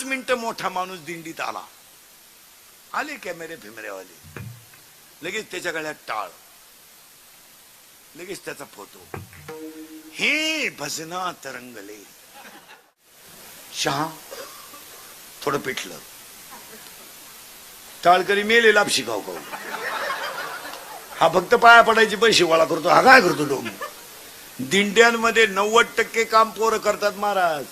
5 मिनिटं मोठा माणूस दिंडीत आला, आले कॅमेरे फिमरेवाले, लगेच त्याच्या गळ्यात टाळ, लगेच त्याचा फोटो, हे भजना तरंगले. शहा थोडं पिटलं, टाळकरी मेले लाभ शिकाव खाऊ, हा फक्त पाया पडायचे पैसे गोळा करतो, हा काय करतो लोक. दिंड्यांमध्ये 90% काम पोरं करतात महाराज.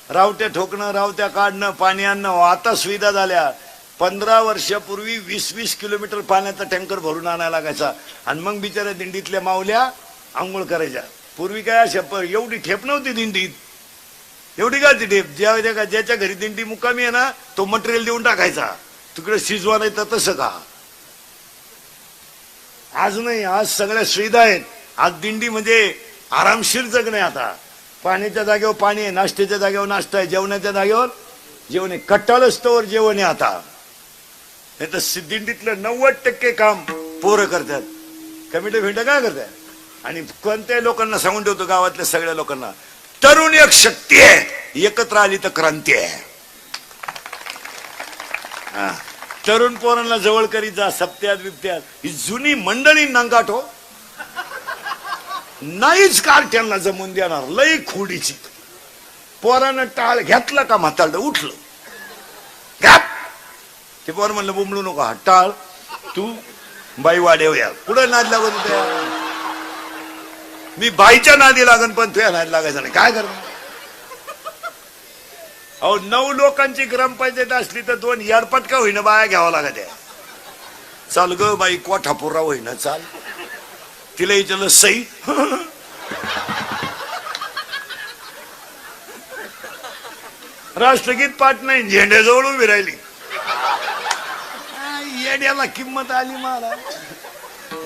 रावट्या ठोकणं, रावत्या काढणं, पाणी आणणं, आता सुविधा झाल्या. 15 वर्षापूर्वी 20-20 किलोमीटर पाण्याचा टँकर भरून आणायला लागायचा, आणि मग बिचाऱ्या दिंडीतल्या माऊल्या आंघोळ करायच्या. पूर्वी काय अशा एवढी ठेप नव्हती दिंडीत, एवढी काय ती ठेप, ज्याच्या घरी दिंडी मुक्कामी आहे ना, तो मटेरियल देऊन टाकायचा, तिकडे शिजवा नाही तर तसं का. आज नाही, आज सगळ्या सुविधा आहेत. आज दिंडी म्हणजे आरामशीर जगणे. आता पाण्याच्या जागेवर पाणी आहे, नाश्त्याच्या जागेवर नाश्ता आहे, जेवणाच्या जागेवर जेवण आहे, कट्टाळ स्तवर जेवण आहे. आता हे तर दिंडीतलं 90% काम पोरं करतात. कमिटी फिंट काय करतात. आणि कोणत्याही लोकांना सांगून ठेवतो, गावातल्या सगळ्या लोकांना, तरुण एक शक्ती आहे, एकत्र आली तर क्रांती आहे. तरुण पोरांना जवळ करीत जा. सप्त्यात बिप्त्यात ही जुनी मंडळी नंगाटो नाहीच कार्ट्यांना जमून देणार, लई खोडीची. पोरानं टाळ घेतला का म्हातारडं उठलं, गॅप. ते पोर म्हणलं बुमडू नको, हा टाळ तू बाई वाढेव या, कुठं नाद लागत होत्या. मी बाईच्या नादी लागन पण तुझ्या नाद लागायचं नाही. काय करणार. अहो 9 लोकांची ग्रामपंचायत असली तर 2 याडपटका होईना बाया घ्यावा लागत आहे. चाल ग बाई कोठापुरा होईना, चाल. तिला विचारलं सई, राष्ट्रगीत पाठ नाही, झेंड्याजवळ उभी राहिली. येड्याला किंमत आली मला.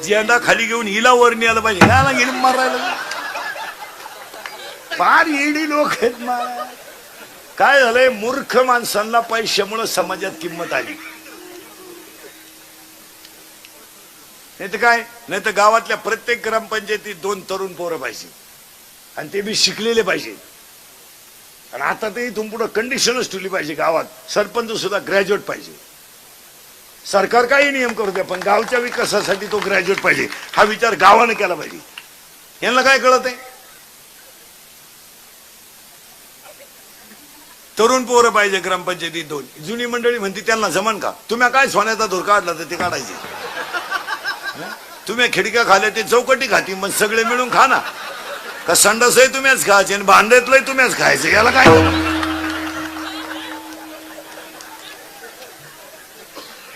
झेंडा खाली घेऊन हिला वर न्यायला पाहिजे, याला गेली मारायला. फार येडी लोक आहेत मला. काय झालंय, मूर्ख माणसांना पैशामुळे समाजात किंमत आली. नाही तर काय, नाही तर गावातल्या प्रत्येक ग्रामपंचायतीत 2 तरुण पोरं पाहिजे, आणि ते बी शिकलेले पाहिजे. आणि आता ते इथून पुढे कंडिशनच ठेवली पाहिजे, गावात सरपंच सुद्धा ग्रॅज्युएट पाहिजे. सरकार काही नियम करू द्या, पण गावच्या विकासासाठी तो ग्रॅज्युएट पाहिजे, हा विचार गावाने केला पाहिजे. यांना काय कळत आहे. तरुण पोरं पाहिजे ग्रामपंचायतीत 2. जुनी मंडळी म्हणते त्यांना जमन का. तुम्ही काय सोन्याचा धोर काढला तर ते काढायचे. तुम्ही खिडक्या खाल्या ते चौकटी खाती, मग सगळे मिळून खा ना. का संडासही तुम्हीच खायचे आणि भांड्यातलंही तुम्हीच खायचं, याला काय.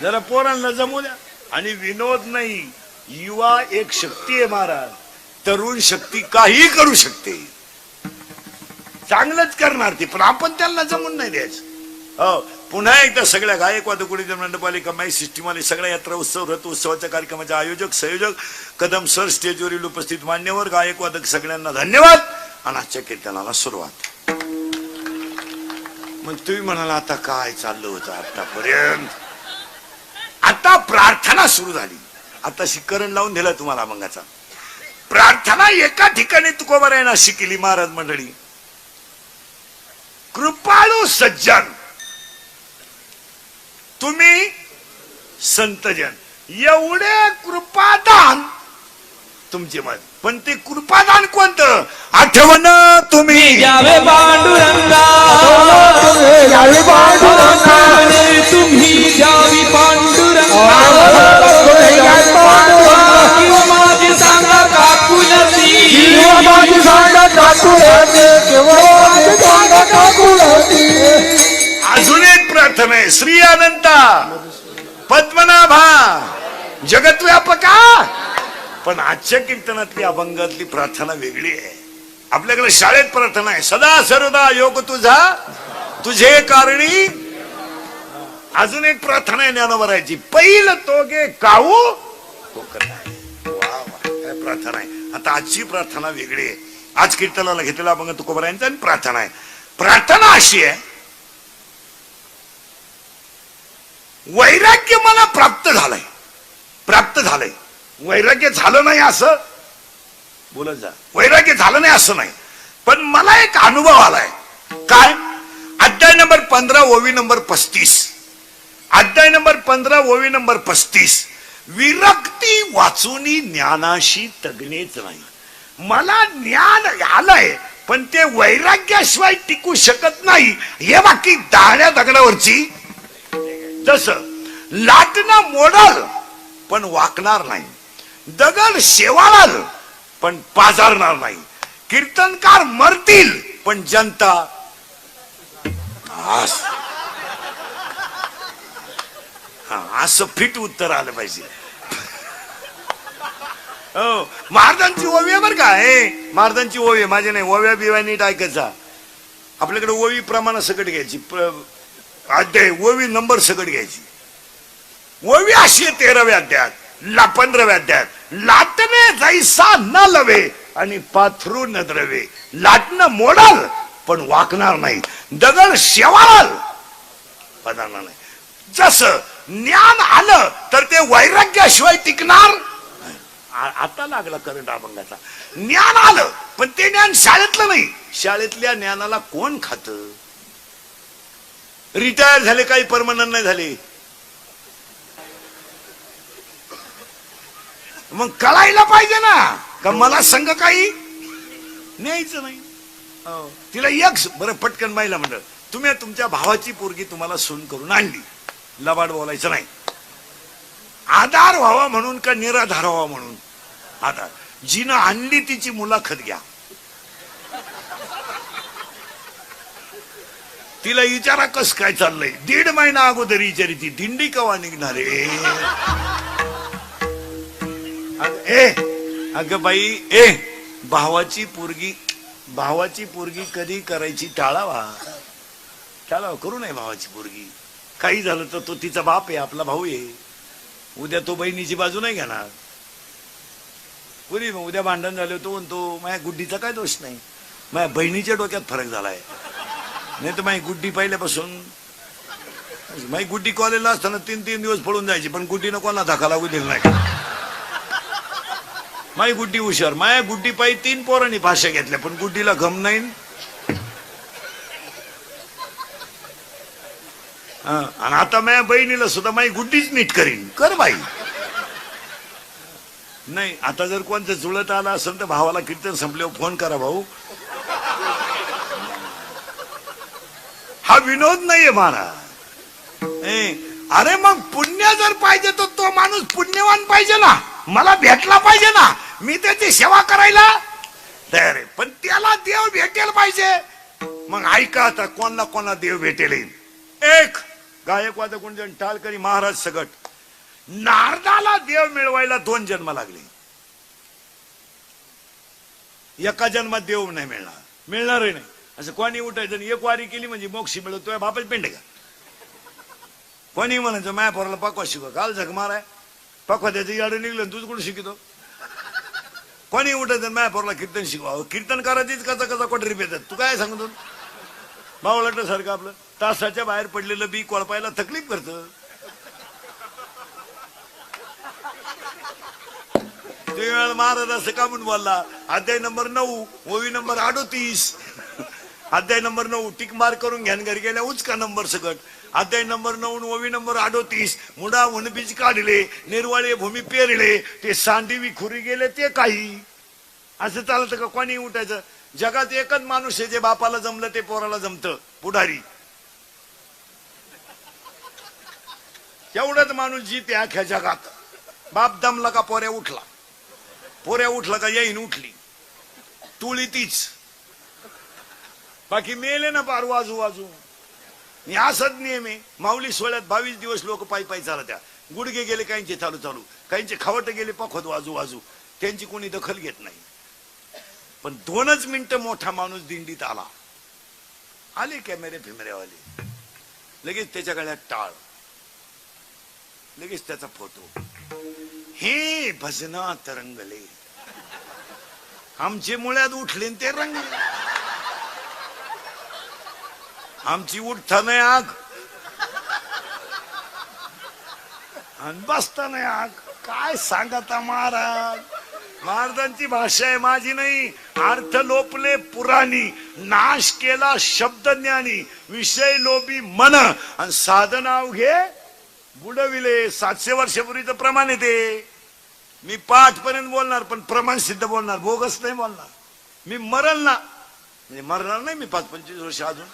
जरा पोरांना जमू द्या. आणि विनोद नाही, युवा एक शक्ती आहे महाराज. तरुण शक्ती काही करू शकते, चांगलंच करणार ती, पण आपण त्यांना जमून नाही द्यायचं. हो, पुन्हा एकदा सगळ्या गायकवाद कुडी मंडपालिका माई सिस्टीमवाले सगळ्या यात्रा उत्सव रथ उत्सवाच्या कार्यक्रमाचे आयोजक संयोजक कदम सर, स्टेजवरील उपस्थित मान्यवर गायकवादक सगळ्यांना धन्यवाद. आणि आजच्या कीर्तनाला सुरुवात. मग तुम्ही म्हणाला आता काय चाललं होतं आतापर्यंत. आता प्रार्थना सुरू झाली. आता शिकरण लावून दिला तुम्हाला मंगाचा. प्रार्थना एका ठिकाणी तुकोबारायना शिकली महाराज मंडळी. कृपाळू सज्जन तुम्ही संतजन, एवढे कृपादान तुमचे मत. पण ते कृपादान कोणतं. आठवण तुम्ही द्यावे पांडुरंगा, तुम्ही द्यावी पांडुरंगा. किंवा माझी सांगा काकुलती, अजून एक प्रार्थना आहे. श्री अनंता पद्मनाभा जगतव्यापका. पण आजच्या कीर्तनातली अभंगातली प्रार्थना वेगळी आहे. आपल्याकडे शाळेत प्रार्थना आहे, सदा सर्वदा योग तुझा तुझे कारणी. अजून एक प्रार्थना आहे ज्ञानोबरायची, पैल तोगे काऊ काय प्रार्थना आहे. आता आजची प्रार्थना वेगळी आहे. आज कीर्तनाला घेतलेला अभंग तुकोबारायांचा आणि प्रार्थना आहे. प्रार्थना अशी आहे, वैराग्य मला प्राप्त झालंय, प्राप्त झालंय. वैराग्य झालं नाही असं बोलत जा. वैराग्य झालं नाही असं नाही, पण मला एक अनुभव आलाय. काय अध्याय नंबर 15 ओवी नंबर 35. अध्याय नंबर 15 ओवी नंबर 35. विरक्ती वाचूनी ज्ञानाशी तगणेच नाही. मला ज्ञान आलंय पण ते वैराग्याशिवाय टिकू शकत नाही. हे बाकी दाण्या दगडावरची जसं लाटणं मोडल पण वाकणार नाही, दगड शेवाळल पण पाजारणार नाही, कीर्तनकार मरतील पण जनता असं फिट उत्तर आलं पाहिजे. हो, महाराजांची ओवी आहे बरं का. हे महाराजांची ओवी माझे नाही. ओव्या बिव्या नीट ऐकायचा. आपल्याकडे ओवी प्रमाण सकट घ्यायची. अध्याय ओवी नंबर सकट घ्यायची. ओवी अशी 13व्या अध्यायात 15व्या अध्यायात. लाटणे जैसा न लवे आणि पाथरू न द्रवे. लाटणं मोडल पण वाकणार नाही, दगड शेवाळल पदार्थ नाही. जसं ज्ञान आलं तर ते वैराग्याशिवाय टिकणार. आता लागला करंट अभंगाचा. ज्ञान आलं पण ते ज्ञान शाळेतलं नाही. शाळेतल्या ज्ञानाला कोण खात? रिटायर झाले काही परमनंट नाही झाले. मग कळायला पाहिजे ना का मला संघ काही न्यायचं नाही. तिला एक बरं पटकन महिला मंडळ, तुम्ही तुमच्या भावाची पोरगी तुम्हाला सून करून आणली. लबाड बोलायचं नाही. आधार व्हावा म्हणून का निराधार व्हावा म्हणून? आधार. जिनं आणली तिची मुलाखत घ्या. तिला विचारा कस काय चाललंय. 1.5 महिना अगोदर विचारी ती दिंडी कवा निघणार आहे. अगं बाई, भावाची पोरगी कधी करायची टाळावा. करू नये भावाची पोरगी. काही झालं तर तो तिचा बाप आहे, आपला भाऊ आहे. उद्या तो बहिणीची बाजू नाही घेणार. पुरी उद्या भांडण झालं तो म्हणतो माझ्या गुड्डीचा काय दोष नाही, माझ्या बहिणीच्या डोक्यात फरक झालाय. नाही तर माझी गुड्डी पहिल्यापासून, माझी गुड्डी कॉलेजला असताना 3 दिवस पळून जायची पण गुड्डीनं कोणाला धक्का लागू दिला नाही. माझी गुड्डी हुशार. माझ्या गुड्डी पायी 3 पोरांनी भाषा घेतल्या पण गुड्डीला घम नाही. आणि आता माझ्या बहिणीला सुद्धा माझी गुड्डीच नीट करीन. कर बाई. नाही आता जर कोणतं जुळत आलं असेल तर भावाला कीर्तन संपल्यावर फोन करा. भाऊ हा विनोद नाहीये महाराज. अरे मग पुण्य जर पाहिजे तर तो माणूस पुण्यवान पाहिजे ना, मला भेटला पाहिजे ना, मी त्याची सेवा करायला तयार आहे. पण त्याला देव भेटेल पाहिजे. मग ऐका आता कोणाला देव भेटेल. एक गायकवाद कोण टाळकरी महाराज सगट. नारदाला देव मिळवायला 2 जन्म लागले. एका जन्मात देव नाही मिळणारही नाही. असं कोणी उठायचं एक वारी केली म्हणजे मोक्ष मिळतोय. बापाच पेंडे का कोणी म्हणायचं माया पोराला पकवा शिकव. काल झक माराय पकवा त्याचं याडं निघलं तुझ कुठं शिकतो. कोणी उठायचं माया पोराला कीर्तन शिकवा. कीर्तन करायचीच कसा कोटरी पेतात. तू काय सांगतो बावळट सारखं आपलं तासाच्या बाहेर पडलेलं बी कोळपायला तकलीफ करतं. महाराज असं का म्हणून बोलला. अध्याय नंबर 9 ओवी नंबर 38. अध्याय नंबर 9 टिक मार करून घ्यान घरी गेल्या उचका नंबर सकट. अध्याय नंबर 9 ओवी नंबर 38. मुडा वनबीज काढले, निर्वाळे भूमी पेरले, ते सांडीवी खुरी गेले ते काही. असं चालतं का? कोणी उठायचं. जगात एकच माणूस आहे जे बापाला जमलं ते पोराला जमतं, पुढारी. एवढाच माणूस जीते अख्या जगात. बाप दमला का पोऱ्या उठला, पोऱ्या उठला का येईन उठली, तुळी तीच. बाकी मेले ना पार वाजू. असाच नियम आहे. माऊली सोहळ्यात 22 दिवस लोक पायी चालत्या. गुडघे गेले काहींचे चालू, काहींचे खवट गेले पखवत वाजू. त्यांची कोणी दखल घेत नाही. पण 2च मिनिटं मोठा माणूस दिंडीत आले कॅमेरे फिमऱ्यावाले, लगेच त्याच्या गळ्यात टाळ, लगेच त्याचा फोटो. हे भजनात रंगले, आमचे मुळ्यात उठले ते रंगले. आमची उठताना आग आणि बसताना आग. काय सांगता महाराज. महाराजांची भाषा आहे, माझी नाही. अर्थ लोपले पुराणी, नाश केला शब्दज्ञानी, विषय लोभी मन, आणि साधन अवघे बुडविले. 700 वर्षापूर्वीचं प्रमाण येते. मी पाठ पर्यंत बोलणार, पण प्रमाण सिद्ध बोलणार, बोगस नाही बोलणार. मी मरल ना, म्हणजे मरणार नाही मी 5-25 वर्ष अजून,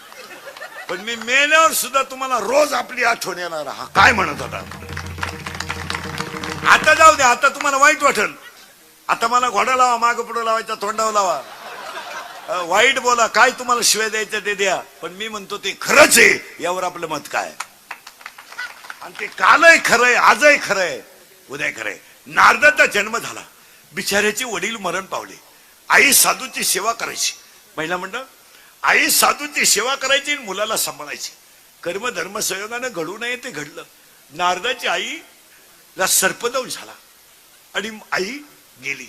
पण मी मेल्यावर सुद्धा तुम्हाला रोज आपली आठवण येणार. हा काय म्हणत होता. आता जाऊ द्या, आता तुम्हाला वाईट वाटेल. आता मला घोडा लावा, माग पुढे लावायचा, तोंडावर लावा, वाईट बोला, काय तुम्हाला शिवाय द्यायचं ते द्या, पण मी म्हणतो ते खरंच आहे. यावर आपलं मत काय. आणि ते कालही खरंय, आजही खरंय, उद्या खरंय. नारदाचा जन्म झाला, बिचाऱ्याचे वडील मरण पावले. आई साधूची सेवा करायची. पहिला म्हणलं आई साधूची सेवा करायची, मुलाला सांभाळायची. कर्म धर्म संयोगानं घडू नये ते घडलं. नारदाची आईला सर्पदंश झाला आणि आई गेली.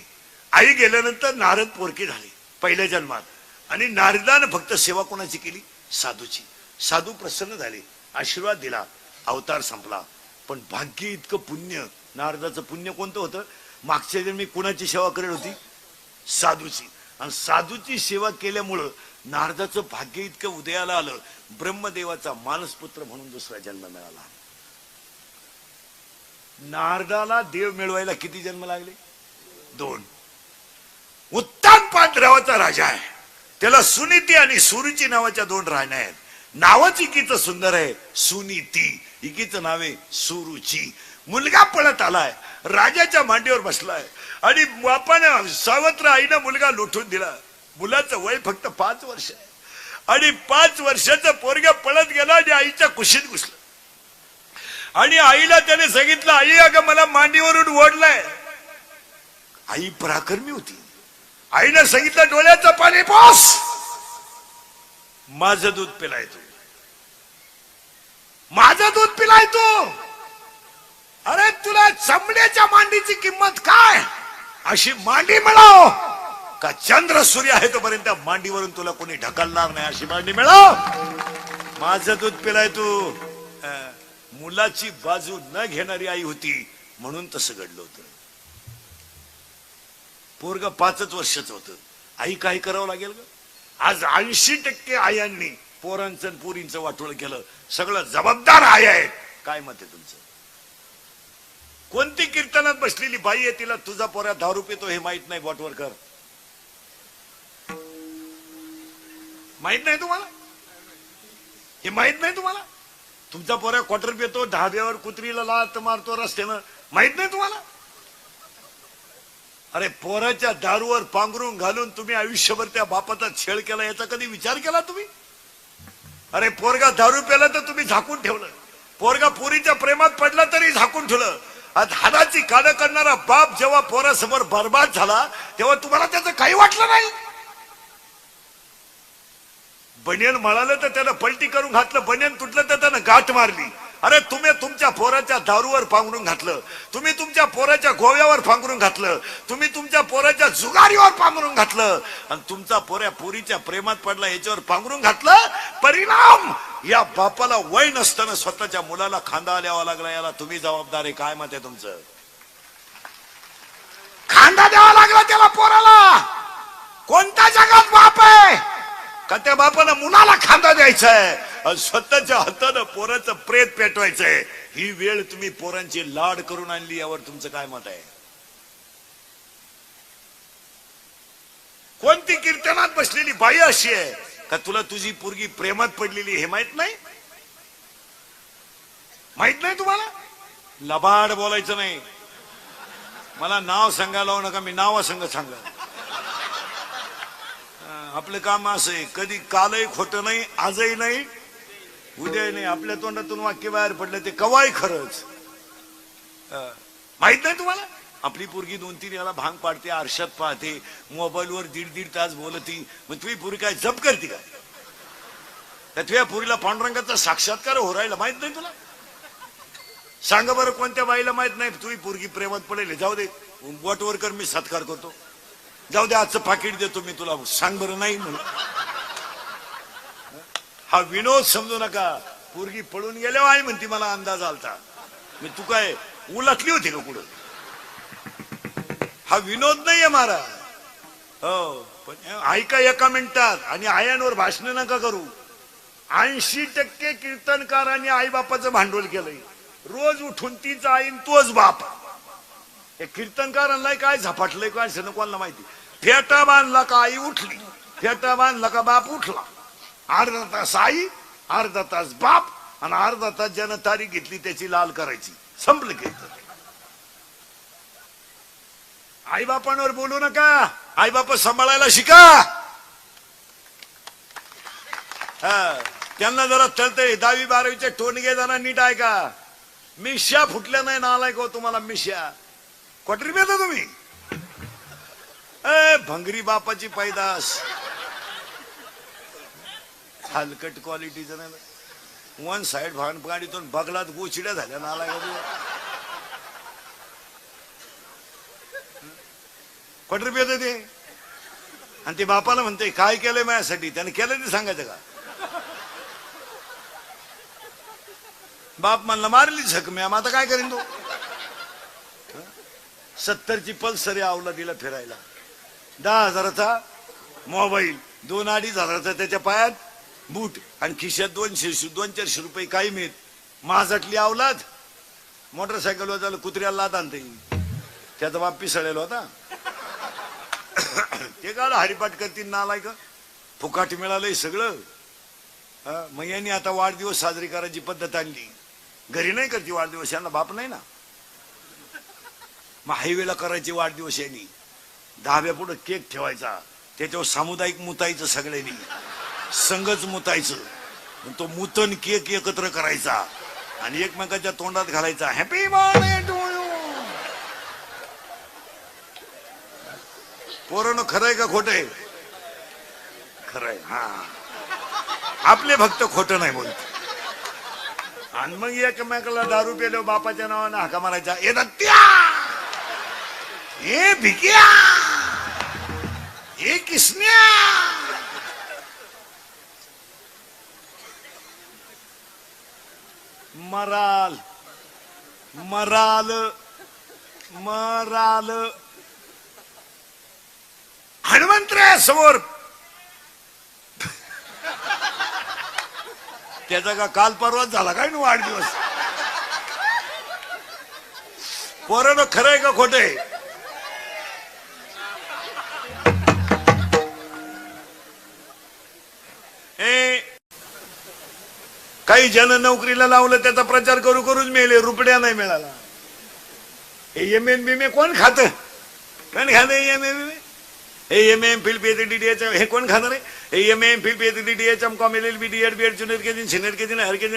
आई गेल्यानंतर नारद पोरके झाले पहिल्या जन्मात. आणि नारदानं फक्त सेवा कोणाची केली, साधूची. साधू प्रसन्न झाले, आशीर्वाद दिला, अवतार संपला. पण भाग्य इतकं पुण्य, नारदाचं पुण्य कोणतं होतं, मागच्या जन्मी कुणाची सेवा करेल होती, साधूची. आणि साधूची सेवा केल्यामुळं नारदाचं भाग्य इतकं उदयाला आलं, ब्रह्मदेवाचा मानसपुत्र म्हणून दुसरा जन्म मिळाला. नारदाला देव मिळवायला किती जन्म लागले, 2. उत्तान पांढरावाचा राजा आहे, त्याला सुनीती आणि सुरुची नावाच्या 2 राण्या आहेत. नावच इकीचं सुंदर आहे, सुनीती. इकीचं नाव आहे सुरुची. मुलगा पळत आलाय, राजाच्या मांडीवर बसलाय, आणि बापाने सावत्र आईनं मुलगा लुटून दिला. मुलाचं वय फक्त 5 वर्ष आहे, आणि 5 वर्षाचं पोरग पळत गेला आणि आईच्या कुशीत घुसलं. आणि आईला त्याने सांगितलं, आई अगं मला मांडीवरून ओढलाय. आई पराक्रमी होती. आईनं सांगितलं, डोळ्याचं पाणी पोस, माझं दूध पिलाय तू, माझं दूध पिलाय तू. अरे तुला चमड्याच्या मांडीची किंमत काय, अशी मांडी मिळव का चंद्र सूर्य आहे तोपर्यंत त्या मांडीवरून तुला कोणी ढकलणार नाही, अशी मांडी मिळव. माझं दूध पिलाय तू. मुलाची बाजू न घेणारी आई होती, म्हणून तसं घडलं होतं. पोरग 5 वर्षाचं होतं. आई काय करावं लागेल ग. आज 80% आयांनी पोरांचं आणि पोरींचं वाटोळ केलं. सगळं जबाबदार आई आहेत. काय मत आहे तुमचं. कोणती कीर्तनात बसलेली बाई आहे, तिला तुझा पोऱ्या दारू पितो हे माहित नाही, बोटवर कर. माहित नाही तुम्हाला, हे माहित नाही तुम्हाला. तुमचा पोऱ्या क्वार्टर पितो, ढाब्यावर कुत्रीला लात मारतो रस्त्यानं, माहित नाही तुम्हाला. अरे पोराच्या दारूवर पांघरून घालून तुम्ही आयुष्यभर त्या बापाचा छेड केला, याचा कधी विचार केला तुम्ही. अरे पोरगा दारू प्याला तर तुम्ही झाकून ठेवलं, पोरगा पोरीच्या प्रेमात पडला तरी झाकून ठेवलं. आज हाडाची काढ करणारा बाप जेव्हा पोरासमोर बर्बाद झाला, तेव्हा तुम्हाला त्याचं काही वाटलं नाही. बनियन म्हणालं तर त्यानं पलटी करून घातलं, बनियन तुटलं तर त्यानं गाठ मारली. अरे तुम्ही तुमच्या पोराच्या दारूवर पांघरून घातलं, तुम्ही तुमच्या पोराच्या गोव्यावर पांघरून घातलं, तुम्ही तुमच्या पोराच्या जुगारीवर पांघरून घातलं, आणि तुमचा पोऱ्या पोरीच्या प्रेमात पडला याच्यावर पांघरून घातलं. परिणाम या बापाला वय नसताना स्वतःच्या मुलाला खांदा द्यावा लागला. याला तुम्ही जबाबदार आहे. काय मत आहे तुमचं. खांदा द्यावा लागला त्याला पोराला. कोणत्या जगात बाप आहे का त्या बापाला मुलाला खांदा द्यायचा आहे, स्वतःच्या हातानं पोराचं प्रेत पेटवायचंय. ही वेळ तुम्ही पोरांची लाड करून आणली. यावर तुमचं काय मत आहे. कोणती कीर्तनात बसलेली बाई अशी आहे का तुला तुझी पोरगी प्रेमात पडलेली हे माहित नाही. माहित नाही तुम्हाला. लबाड बोलायचं नाही. मला नाव सांगायला लावू नका, मी नावासंग सांगा. आपलं काम असं आहे, कधी कालही खोटं नाही, आजही नाही, उद्याही नाही. आपल्या तोंडातून वाक्य बाहेर पडलं ते कवाय खरंच. माहित नाही तुम्हाला. आपली पोरगी 2-3 वेळा भांग पाडते, आरशात पाहते, मोबाईलवर 1.5 तास बोलती. मग तुझी पोरी काय जप करते का. तुझ्या पोरीला पांडुरंगाचा साक्षात्कार हो राहिला माहित नाही तुला. सांगा बरं कोणत्या बाईला माहित नाही तुझी पोरगी प्रेमात पडेल. जाऊ दे बोटवर कर, मी सत्कार करतो. जाऊ दे आजचं पाकिट देतो मी तुला, सांग बरं. नाही म्हणून हा विनोद समजू नका. पोरगी पळून गेल्यावर आई म्हणती मला अंदाज आलता. मी तू काय उलटली होती का कुठं. हा विनोद नाहीये महाराज. हो पण ऐका एका मिनिटात. आणि आयांवर भाषण नका करू. 80% कीर्तनकारांनी आई बापाचं भांडवल केलंय. रोज उठून तीच आईन तोच बाप. हे कीर्तनकारांना काय झपाटलंय काय कोणाला माहिती. फेटा बांधला का आई उठली, फेटा बांधला का बाप उठला. अर्धा तास आई, अर्धा तास बाप, आणि अर्धा तास ज्यानं तारीख घेतली त्याची लाल करायची. संपलं कीर्तन. आई बापांवर बोलू नका. आई बाप सांभाळायला शिका. त्यांना जरा चलतंय. 10वी 12वीचे टोनगे जरा नीट ऐका. मिश्या फुटल्या नाही नालाय का तुम्हाला. मिश्या क्वार्टर मिळता तुम्ही. भंगरी बापाची पैदास. हलकट क्वालिटीचं नाही. वन साइड भांडपाडीतून बगलात गोचिड्या झाल्या नालाय का. क्वार्टर मिळत ते. आणि ते बापाला म्हणते काय केलंय माझ्यासाठी. त्याने केलं ते सांगायचं का. बाप म्हणला मारली झक मॅम, आता काय करीन तो. 70ची पल्सर आवला दिला फिरायला. 10,000चा मोबाईल, 2-2.5 त्याच्या पायात बूट, आणि खिशात 200-400 रुपये काही मिळत. माझटली अवलाद. मोटरसायकलवर झालं कुत्र्याला लाद आणते. त्याचा बाप पिसळलेला होता. ते काल हरिपाठ करतील नालाय का. फुकाट मिळालंय सगळं. मग यांनी आता वाढदिवस साजरी करायची पद्धत आणली. घरी नाही करते वाढदिवस, यांना बाप नाही ना. मग हायवेला करायचे वाढदिवस. यांनी धाब्या पुढे केक ठेवायचा, त्याच्यावर सामुदायिक मुतायचं. सगळ्यांनी संघच मुतायचं. तो मुतन केक एकत्र करायचा आणि एकमेकाच्या तोंडात घालायचा. Happy birthday to you. पोरांनो खरंय का खोटंय. खरंय. हा आपले भक्त खोटं नाही बोलत. आणि मग एकमेकाला दारू पेलो बापाच्या नावानं हाका मारायचा. ए दत्त्या, ए भिक्या, ए किसन्या. मराल मराल मराल. हनुमंतराया समोर त्याचा का काल परवाच झाला काय ना वाढदिवस. पोरानं खरंय का खोटंय. काही जन नोकरीला लावलं त्याचा प्रचार करू करूच मेले. रुपड्या नाही मिळाला. एम बीमे कोण खात. कोण खात एम फिल PhD हे कोण खाणार आहे. M Phil PhD DHM LLB DED BEd junior KG senior KG हर केजी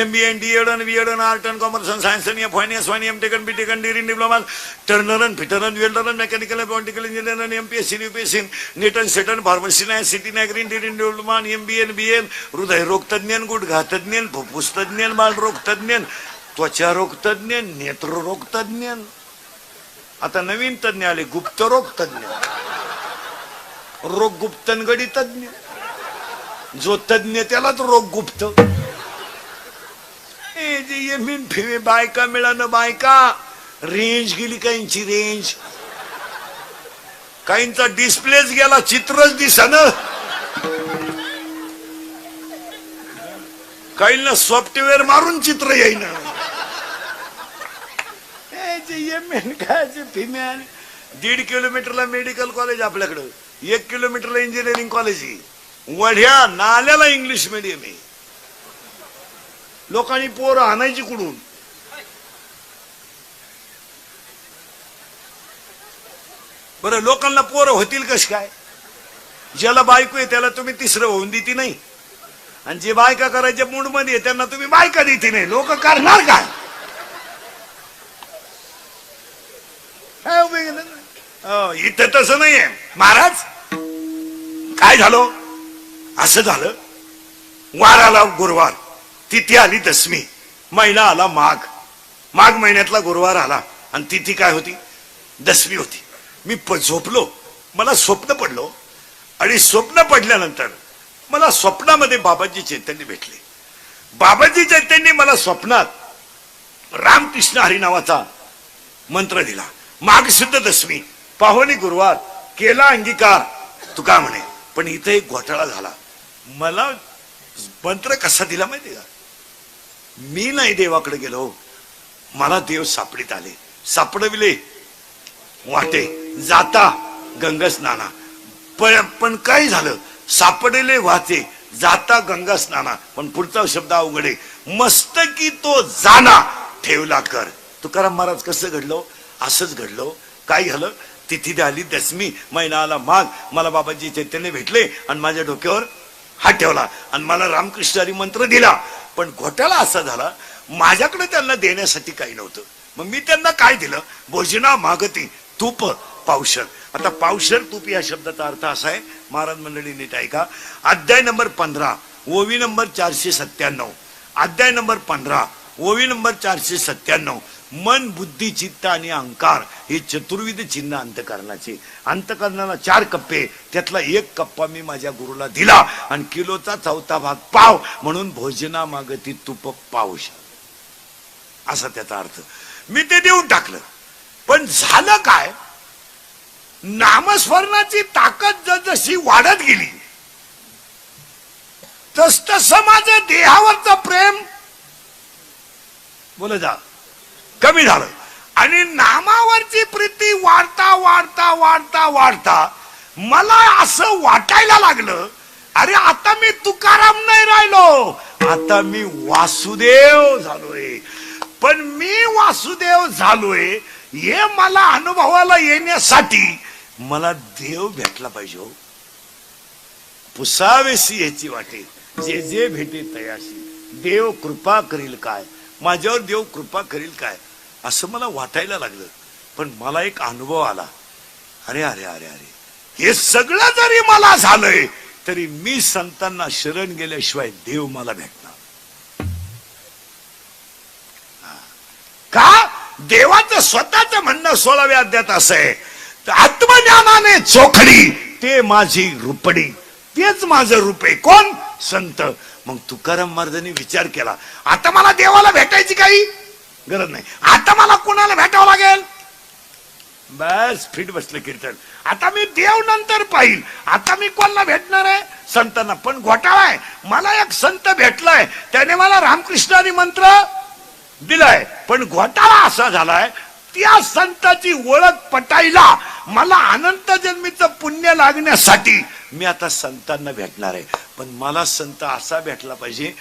MBA DEd आणि BEd आर्ट अँड कॉमर्स आणि सायन्स आणि फायनान्स आणि MTech आणि BTech आणि डिग्री डिप्लोमा टर्नर आणि फिटर आणि वेल्डर आणि मेकॅनिकल पॉलिटिकल इंजिनियर आणि MPSC UPSC नेट आणि सेट आणि फार्मसी नाही सिटी नाही ग्रीन डिग्री डिप्लोमा आणि MBA आणि BA हृदय रोग तज्ञ गुडघा तज्ञ फुफ्फुस तज्ञ बालरोग तज्ञ त्वचा रोग तज्ञ नेत्र रोग तज्ञ. आता नवीन तज्ञ आले गुप्तरोग तज्ञ, रोग गुप्तनगडी तज्ञ. जो तज्ञ त्यालाच रोग गुप्त. बायका मिळालं. बायका रेंज गेली. काहींची रेंज, काहींचा डिस्प्लेच गेला. चित्रच दिसना. काहींना सॉफ्टवेअर मारून चित्र येईना. फिमेल 1.5 किलोमीटरला मेडिकल कॉलेज आपल्याकडं, 1 किलोमीटरला इंजिनिअरिंग कॉलेज आहे. वढ्या नाल्याला इंग्लिश मीडियम आहे. लोकांनी पोरं आणायची कुठून. बरं लोकांना पोरं होतील कश काय. ज्याला बायको आहे त्याला तुम्ही तिसरं होऊन देती नाही, आणि जे बायका करायच्या मूड मध्ये त्यांना तुम्ही बायका देती नाही. लोक करणार काय. इथं तसं नाहीये महाराज. काय झालं. असं झालं. वार आला गुरुवार, तिथी आली दशमी, महिना आला माघ. माघ महिन्यातला गुरुवार आला आणि तिथी काय होती. दशमी होती. मी झोपलो. मला स्वप्न पडलो आणि स्वप्न पडल्यानंतर मला स्वप्नामध्ये बाबाजी चैतन्य भेटले. बाबाजी चैतन्य मला स्वप्नात रामकृष्ण हरी नावाचा मंत्र दिला. माघशुद्ध दशमी पाहुणी गुरुवार केला अंगीकार तुका म्हणे. पण इथे एक घोटाळा झाला. मला मंत्र कसा दिला माहितीये का? मी नाही देवाकडे गेलो, मला देव सापडीत आले. सापडविले वाटे जाता गंगा स्नाना. पण काय झालं? सापडले वाटे जाता गंगा स्नाना. पण पुढचा शब्द अवघड आहे. मस्तकी तो जाना ठेवला कर. तुकाराम महाराज कसं घडलो? असंच घडलो. काय झालं? तिथी आली दशमी, महिना आला माघ. मला बाबाजी चैतन्य भेटले आणि माझ्या डोक्यावर हात ठेवला आणि मला रामकृष्ण हरी मंत्र दिला. पण घोटाळा असा झाला, माझ्याकडे त्यांना देण्यासाठी काही नव्हतं. मग मी त्यांना काय दिलं? भोजना मागती तूप पावशर. आता पावशर तूप या शब्दाचा अर्थ असा आहे, महाराज मंडळी नीट ऐका. अध्याय नंबर 15 ओवी नंबर 497. अध्याय नंबर 15 ओवी नंबर 497. मन बुद्धी चित्त आणि अहंकार हे चतुर्विध चिन्ह अंतकरणाचे. अंतकरणाला 4 कप्पे, त्यातला 1 कप्पा मी माझ्या गुरुला दिला आणि किलोचा 4था भाग पाव म्हणून भोजना मागती तूप पावश असा त्याचा अर्थ. मी ते देऊन टाकलं. पण झालं काय? नामस्मरणाची ताकद जशी वाढत गेली तस माझं देहावरचं प्रेम बोल जा कमी झालं आणि नामावरची प्रीती वाढता वाढता वाढता वाढता मला असं वाटायला लागलं, अरे आता मी तुकाराम नाही राहिलो, आता मी वासुदेव झालोय. पण मी वासुदेव झालोय हे मला अनुभवाला येण्यासाठी मला देव भेटला पाहिजे. पुसावेसी याची वाटे जे जे भेटे तयाशी. देव कृपा करील काय, माझ्यावर देव कृपा करील काय असं मला वाटायला लागलं. पण मला एक अनुभव आला, अरे अरे अरे अरे हे सगळं जरी मला झालंय तरी मी संतांना शरण गेल्याशिवाय देव मला भेटणार का? देवाचं स्वतःच म्हणणं 16व्या अध्यायात असं आहे, आत्मज्ञानाने चोखडी ते माझी रुपडी. तेच माझं रूप आहे. कोण? संत. मग तुकाराम महाराजांनी विचार केला, आता मला देवाला भेटायची काही गरज नाही, आता मला कोणाला भेटावं लागेल? बस फिट बसलं कीर्तन. आता मी देव नंतर पाहिल, आता मी कोणाला भेटणार आहे? संतांना. पण घोटाळा आहे, मला एक संत भेटलाय, त्याने मला रामकृष्णारी मंत्र दिलाय. पण घोटाळा असा झालाय, त्या संताची ओळख पटायला मला अनंत जन्मीचं पुण्य लागण्यासाठी मी आता संतांना भेटणार आहे. पण मला संत असा भेटला पाहिजे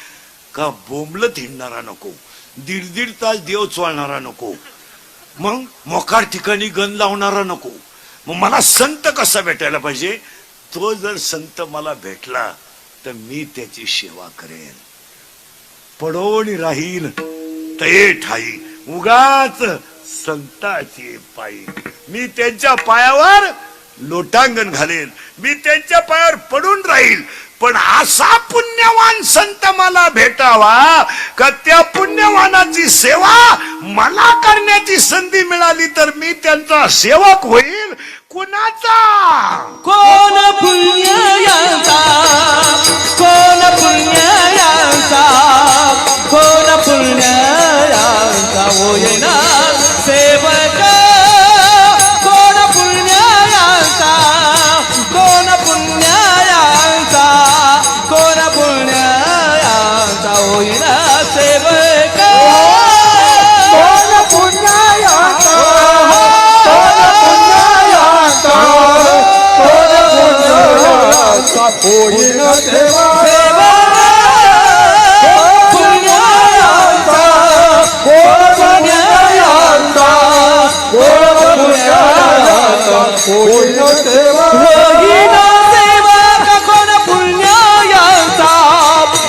का बोंबलत हिंडणारा नको, 1.5 तास देव चोळणारा नको, मग मोकार ठिकाणी गण लावणारा नको. मग मला संत कसा भेटायला पाहिजे? तो जर संत मला भेटला तर मी त्याची सेवा करेन, पडोनी राहील तये ठाई उगाच संताची पायी. मी त्यांच्या पायावर लोटांगण घालेन, मी त्यांच्या पायावर पडून राहील. पण असा पुण्यवान संत मला भेटावा का त्या पुण्यवानाची सेवा मला करण्याची संधी मिळाली तर मी त्यांचा सेवक होईल. कुणाचा? कोण पुण्याचा, कोण पुण्याचा, कोण पुण्याचा होईना सेवक. कोण पुण्याचा, कोण पुण्याचा, कोण पुण्याचा होईना सेवक. कोण पुण्याचा, कोण पुण्याचा, कोण पुण्याचा होईना सेवक. पुण्याचा, कोण पुण्याचा, कोण पुण्याचा होईना सेवक. होईना सेवक कोण पुण्याचा,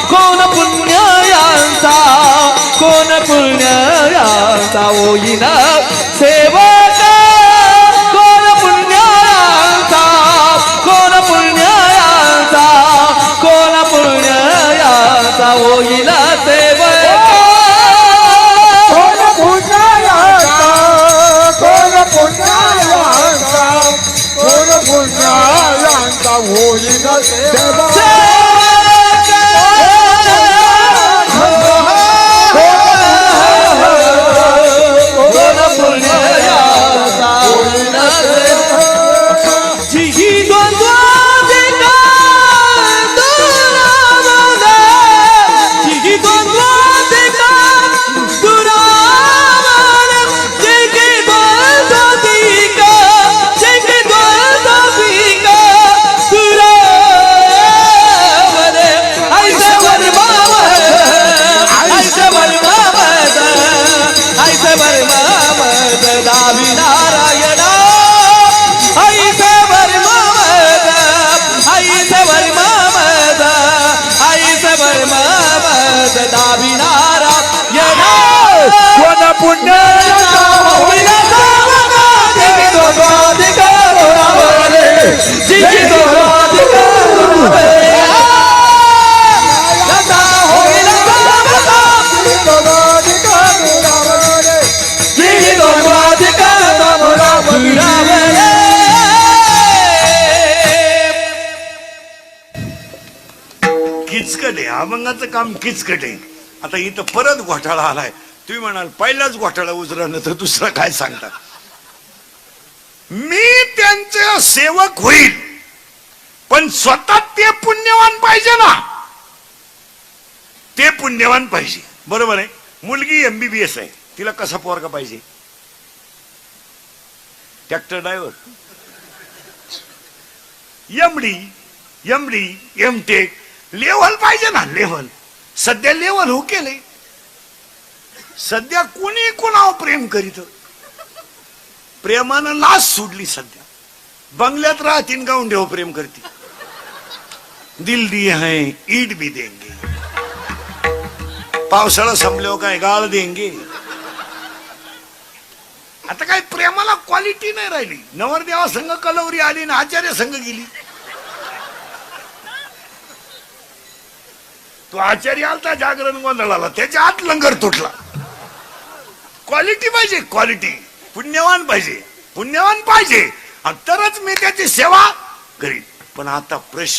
कोण पुण्याचा, कोण पुण्याचा होईना सेवक. कोण पुण्याचा, कोण पुण्याचा, कोण दावी नारायण आईचे वर्ममद आईचे वर्ममद आईचे वर्ममद दावी नारायण कोण पुण्य होईल किचकट आहे अभंगाचं काम किचकट आहे. आता इथं परत घोटाळा आलाय. तुम्ही म्हणाल पहिलाच घोटाळा उजरानं तर दुसरा काय सांगता. मी त्यांचे सेवक होईल पण स्वतः ते पुण्यवान पाहिजे ना. ते पुण्यवान पाहिजे. बरोबर आहे. मुलगी MBBS आहे. तिला कसा पोरगा पाहिजे. Tractor driver MD MTech level पाहिजे ना. लेव्हल सध्या लेव्हल हो केले. सध्या कोणी कोणावर प्रेम करीत. प्रेमानं लाच सोडली. सध्या बंगल्यात राहतीन गाऊन ठेव प्रेम करती. दिल दिए हैं ईट भी देंगे. पावसाळा संपल्यावर काय गाळ देंगे. आता काय प्रेमाला क्वालिटी नाही राहिली. नवरदेवा संघ कलवरी आली ना आचार्य संघ गेली. तो आचार्य आलता जागरण गोंधळाला त्याच्या आत लंगर तुटला. क्वालिटी पाहिजे. क्वालिटी पुण्यवान पाहिजे. पुण्यवान पाहिजे तरच मी त्याची सेवा करीन. पण आता प्रश्न